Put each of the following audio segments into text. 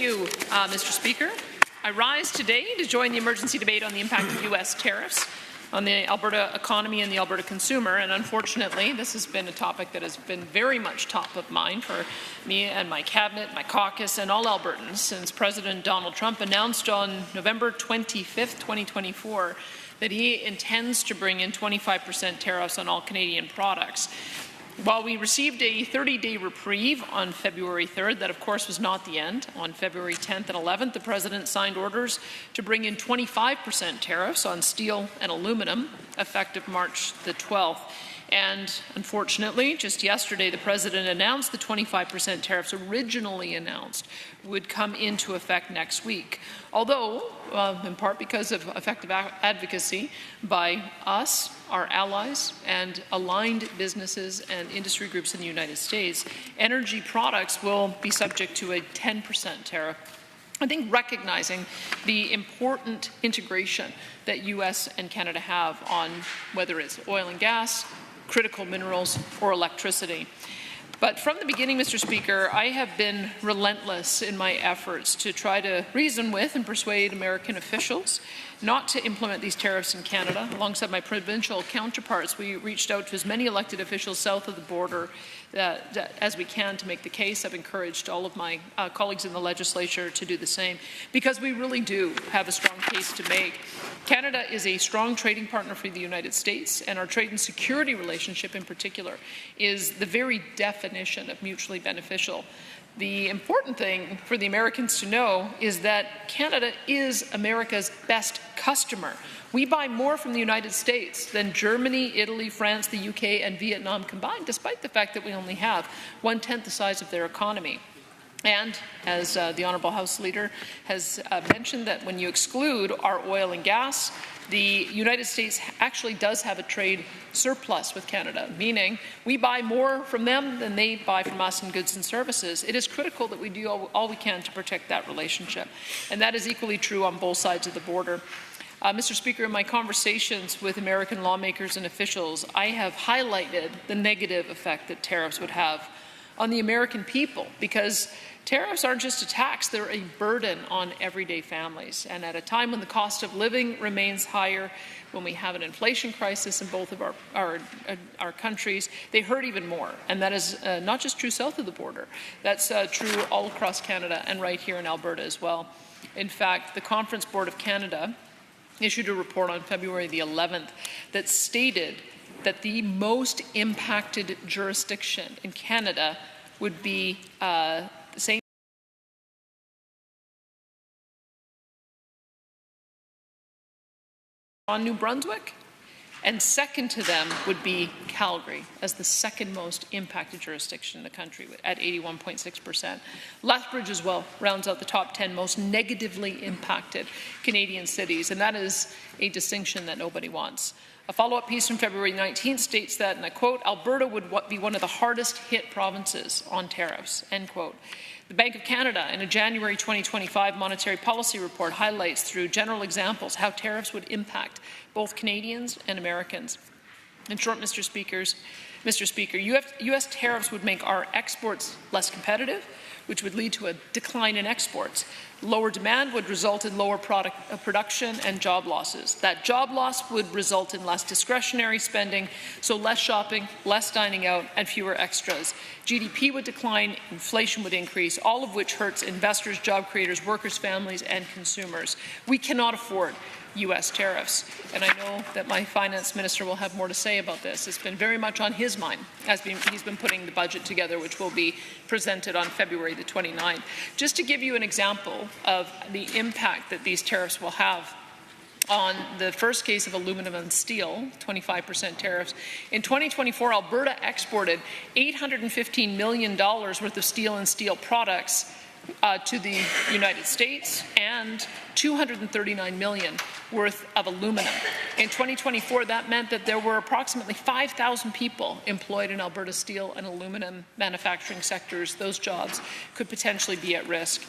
you, Mr. Speaker. I rise today to join the emergency debate on the impact of U.S. tariffs on the Alberta economy and the Alberta consumer, and unfortunately this has been a topic that has been very much top of mind for me and my cabinet, my caucus and all Albertans since President Donald Trump announced on November 25th, 2024 that he intends to bring in 25% tariffs on all Canadian products. While we received a 30-day reprieve on February 3rd, that of course was not the end. On February 10th and 11th, the President signed orders to bring in 25% tariffs on steel and aluminum, effective March the 12th. And unfortunately, just yesterday, the President announced the 25% tariffs originally announced would come into effect next week. Although, in part because of effective advocacy by us, our allies, and aligned businesses and industry groups in the United States, energy products will be subject to a 10% tariff. I think recognizing the important integration that U.S. and Canada have on whether it's oil and gas, critical minerals, or electricity. But from the beginning, Mr. Speaker, I have been relentless in my efforts to try to reason with and persuade American officials not to implement these tariffs in Canada. Alongside my provincial counterparts, we reached out to as many elected officials south of the border as we can to make the case. I've encouraged all of my colleagues in the legislature to do the same, because we really do have a strong case to make. Canada is a strong trading partner for the United States, and our trade and security relationship in particular is the very definition of mutually beneficial. The important thing for the Americans to know is that Canada is America's best customer. We buy more from the United States than Germany, Italy, France, the UK, and Vietnam combined, despite the fact that we only have 1/10 the size of their economy. And as the Honourable House Leader has mentioned, that when you exclude our oil and gas, the United States actually does have a trade surplus with Canada, meaning we buy more from them than they buy from us in goods and services. It is critical that we do all we can to protect that relationship, and that is equally true on both sides of the border. Mr. Speaker, in my conversations with American lawmakers and officials, I have highlighted the negative effect that tariffs would have on the American people, because tariffs aren't just a tax, they're a burden on everyday families. And at a time when the cost of living remains higher, when we have an inflation crisis in both of our countries, they hurt even more. And that is not just true south of the border, that's true all across Canada and right here in Alberta as well. In fact, the Conference Board of Canada issued a report on February the 11th that stated that the most impacted jurisdiction in Canada would be St. on New Brunswick, and second to them would be Calgary as the second most impacted jurisdiction in the country at 81.6%. Lethbridge as well rounds out the top 10 most negatively impacted Canadian cities, and that is a distinction that nobody wants. A follow-up piece from February 19th states that, and I quote, Alberta would be one of the hardest hit provinces on tariffs, end quote. The Bank of Canada, in a January 2025 monetary policy report, highlights through general examples how tariffs would impact both Canadians and Americans. In short, Mr. Speaker, U.S. tariffs would make our exports less competitive, which would lead to a decline in exports. Lower demand would result in lower production and job losses. That job loss would result in less discretionary spending, so less shopping, less dining out, and fewer extras. GDP would decline, inflation would increase, all of which hurts investors, job creators, workers, families, and consumers. We cannot afford U.S. tariffs, and I know that my finance minister will have more to say about this. It's been very much on his mind as he's been putting the budget together, which will be presented on February the 29th. Just to give you an example of the impact that these tariffs will have on the first case of aluminum and steel, 25% tariffs. In 2024, Alberta exported $815 million worth of steel and steel products to the United States, and $239 million worth of aluminum. In 2024, that meant that there were approximately 5,000 people employed in Alberta steel and aluminum manufacturing sectors. Those jobs could potentially be at risk.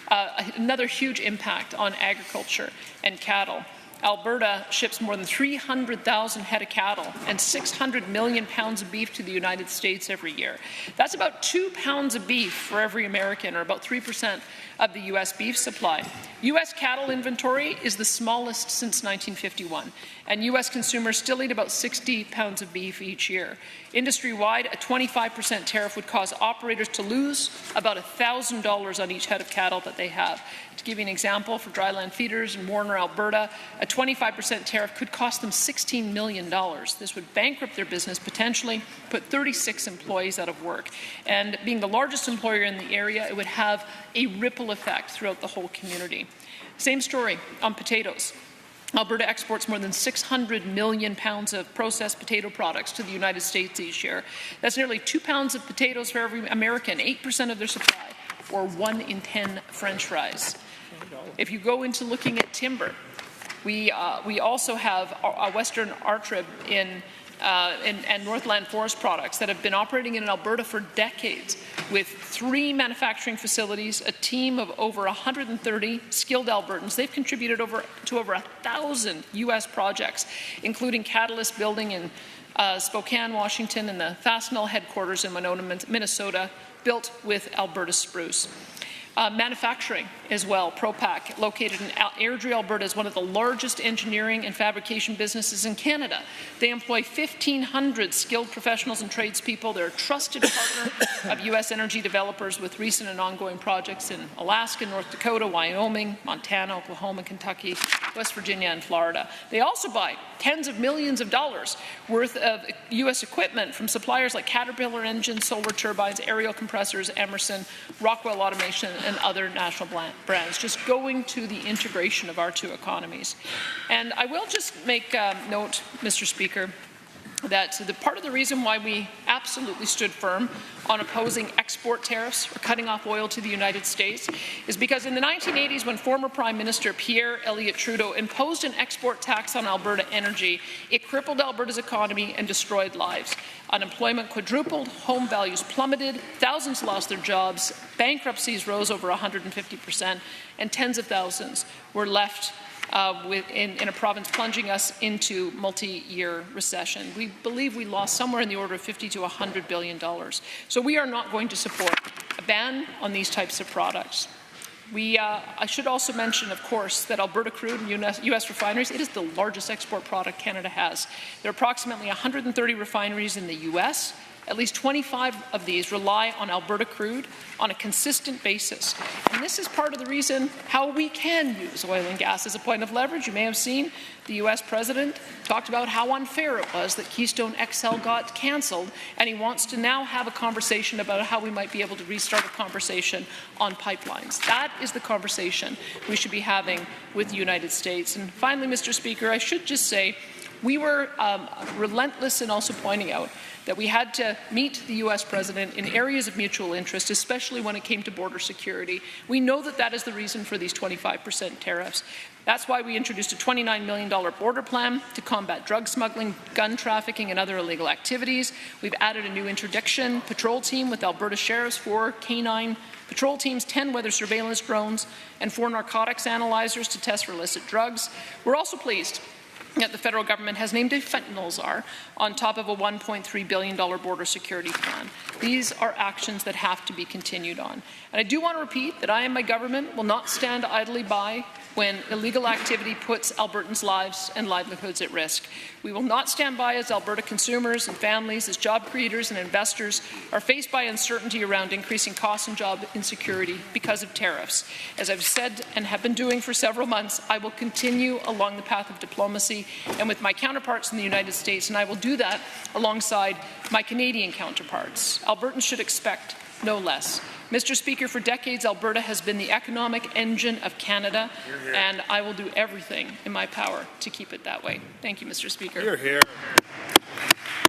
Another huge impact on agriculture and cattle. Alberta ships more than 300,000 head of cattle and 600 million pounds of beef to the United States every year. That's about 2 pounds of beef for every American, or about 3% of the U.S. beef supply. U.S. cattle inventory is the smallest since 1951, and U.S. consumers still eat about 60 pounds of beef each year. Industry-wide, a 25% tariff would cause operators to lose about $1,000 on each head of cattle that they have. To give you an example, for dryland feeders in Warner, Alberta, a 25% tariff could cost them $16 million. This would bankrupt their business, potentially put 36 employees out of work. And being the largest employer in the area, it would have a ripple effect throughout the whole community. Same story on potatoes. Alberta exports more than 600 million pounds of processed potato products to the United States each year. That's nearly 2 pounds of potatoes for every American, 8% of their supply, or 1 in 10 French fries. If you go into looking at timber, we also have a Western Artrib and Northland Forest Products that have been operating in Alberta for decades, with 3 manufacturing facilities, a team of over 130 skilled Albertans. They've contributed to over 1,000 U.S. projects, including catalyst building in Spokane, Washington, and the Fastenal headquarters in Winona, Minnesota, built with Alberta spruce. Manufacturing as well. Propac, located in Airdrie, Alberta, is one of the largest engineering and fabrication businesses in Canada. They employ 1,500 skilled professionals and tradespeople. They're a trusted partner of U.S. energy developers with recent and ongoing projects in Alaska, North Dakota, Wyoming, Montana, Oklahoma, Kentucky, West Virginia, and Florida. They also buy tens of millions of dollars worth of U.S. equipment from suppliers like Caterpillar Engines, Solar Turbines, Aerial Compressors, Emerson, Rockwell Automation, and other national brands, just going to the integration of our 2 economies. And I will just make note, Mr. Speaker, that the part of the reason why we absolutely stood firm on opposing export tariffs or cutting off oil to the United States is because in the 1980s, when former Prime Minister Pierre Elliott Trudeau imposed an export tax on Alberta energy, it crippled Alberta's economy and destroyed lives. Unemployment quadrupled, home values plummeted, thousands lost their jobs, bankruptcies rose over 150%, and tens of thousands were left in a province plunging us into multi-year recession. We believe we lost somewhere in the order of $50 to $100 billion. So we are not going to support a ban on these types of products. I should also mention, of course, that Alberta crude and U.S. refineries, it is the largest export product Canada has. There are approximately 130 refineries in the U.S. At least 25 of these rely on Alberta crude on a consistent basis. And this is part of the reason how we can use oil and gas as a point of leverage. You may have seen the U.S. President talked about how unfair it was that Keystone XL got cancelled, and he wants to now have a conversation about how we might be able to restart a conversation on pipelines. That is the conversation we should be having with the United States. And finally, Mr. Speaker, I should just say we were relentless in also pointing out that we had to meet the U.S. President in areas of mutual interest, especially when it came to border security. We know that that is the reason for these 25% tariffs. That's why we introduced a $29 million border plan to combat drug smuggling, gun trafficking, and other illegal activities. We've added a new interdiction patrol team with Alberta Sheriff's 4 canine patrol teams, 10 weather surveillance drones, and 4 narcotics analyzers to test for illicit drugs. We're also pleased that the federal government has named a fentanyl czar on top of a $1.3 billion border security plan. These are actions that have to be continued on. And I do want to repeat that I and my government will not stand idly by when illegal activity puts Albertans' lives and livelihoods at risk. We will not stand by as Alberta consumers and families, as job creators and investors are faced by uncertainty around increasing costs and job insecurity because of tariffs. As I've said and have been doing for several months, I will continue along the path of diplomacy and with my counterparts in the United States, and I will do that alongside my Canadian counterparts. Albertans should expect no less. Mr. Speaker, for decades, Alberta has been the economic engine of Canada, and I will do everything in my power to keep it that way. Thank you, Mr. Speaker. Hear, hear.